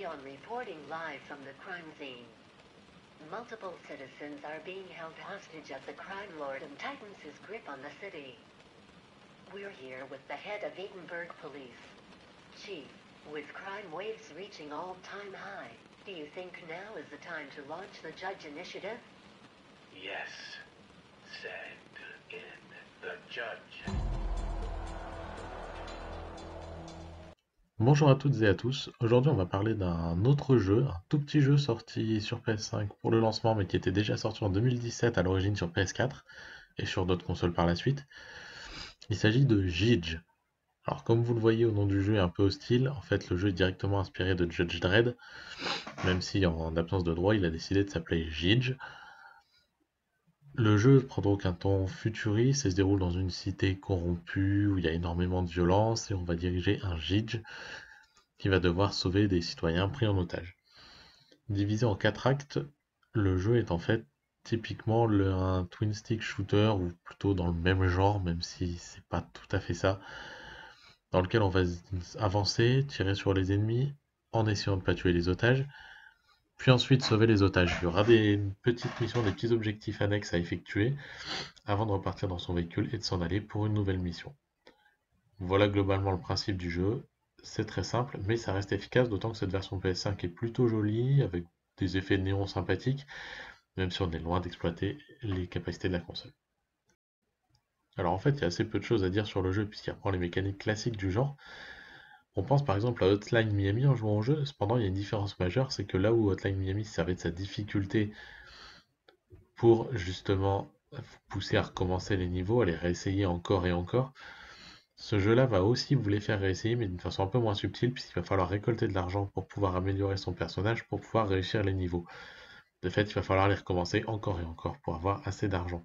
Leon reporting live from the crime scene. Multiple citizens are being held hostage as the crime lord tightens his grip on the city. We're here with the head of Edinburgh Police. Chief, with crime waves reaching all-time high, do you think now is the time to launch the Judge Initiative? Yes. Send in the Judge. Bonjour à toutes et à tous, aujourd'hui on va parler d'un autre jeu, un tout petit jeu sorti sur PS5 pour le lancement mais qui était déjà sorti en 2017 à l'origine sur PS4 et sur d'autres consoles par la suite. Il s'agit de Judge. Alors comme vous le voyez au nom du jeu est un peu hostile, en fait le jeu est directement inspiré de Judge Dredd, même si en absence de droit il a décidé de s'appeler Judge. Le jeu prend donc un ton futuriste et se déroule dans une cité corrompue où il y a énormément de violence et on va diriger un Judge qui va devoir sauver des citoyens pris en otage. Divisé en 4 actes, le jeu est en fait typiquement un twin stick shooter ou plutôt dans le même genre, même si c'est pas tout à fait ça, dans lequel on va avancer, tirer sur les ennemis en essayant de pas tuer les otages, puis ensuite sauver les otages. Il y aura des petites missions, des petits objectifs annexes à effectuer avant de repartir dans son véhicule et de s'en aller pour une nouvelle mission. Voilà globalement le principe du jeu. C'est très simple, mais ça reste efficace, d'autant que cette version PS5 est plutôt jolie, avec des effets de néon sympathiques, même si on est loin d'exploiter les capacités de la console. Alors en fait, il y a assez peu de choses à dire sur le jeu, puisqu'il reprend les mécaniques classiques du genre. On pense par exemple à Hotline Miami en jouant au jeu, cependant il y a une différence majeure, c'est que là où Hotline Miami servait de sa difficulté pour justement vous pousser à recommencer les niveaux, à les réessayer encore et encore, ce jeu-là va aussi vous les faire réessayer, mais d'une façon un peu moins subtile, puisqu'il va falloir récolter de l'argent pour pouvoir améliorer son personnage, pour pouvoir réussir les niveaux. De fait, il va falloir les recommencer encore et encore pour avoir assez d'argent.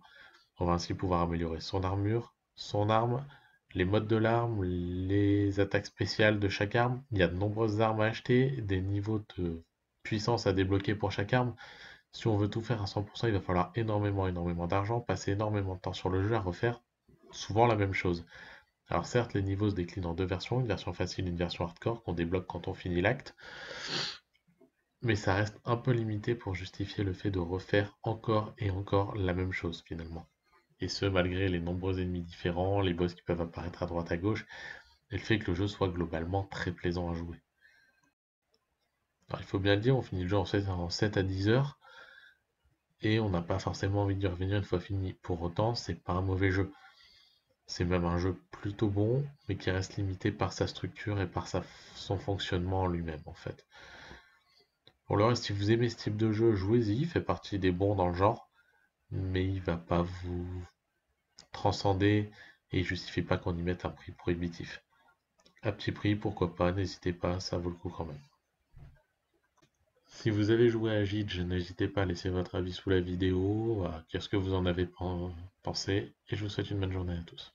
On va ainsi pouvoir améliorer son armure, son arme, les modes de l'arme, les attaques spéciales de chaque arme. Il y a de nombreuses armes à acheter, des niveaux de puissance à débloquer pour chaque arme. Si on veut tout faire à 100%, il va falloir énormément d'argent, passer énormément de temps sur le jeu à refaire souvent la même chose. Alors certes, les niveaux se déclinent en deux versions, une version facile et une version hardcore qu'on débloque quand on finit l'acte, mais ça reste un peu limité pour justifier le fait de refaire encore et encore la même chose finalement. Et ce, malgré les nombreux ennemis différents, les boss qui peuvent apparaître à droite à gauche, et le fait que le jeu soit globalement très plaisant à jouer. Alors il faut bien le dire, on finit le jeu en 7 à 10 heures, et on n'a pas forcément envie d'y revenir une fois fini. Pour autant, c'est pas un mauvais jeu. C'est même un jeu plutôt bon, mais qui reste limité par sa structure et par son fonctionnement en lui-même, en fait. Pour le reste, si vous aimez ce type de jeu, jouez-y, il fait partie des bons dans le genre, mais il va pas vous transcender et il justifie pas qu'on y mette un prix prohibitif. À petit prix, pourquoi pas, n'hésitez pas, ça vaut le coup quand même. Si vous avez joué à Judge, n'hésitez pas à laisser votre avis sous la vidéo, à dire ce que vous en avez pensé, et je vous souhaite une bonne journée à tous.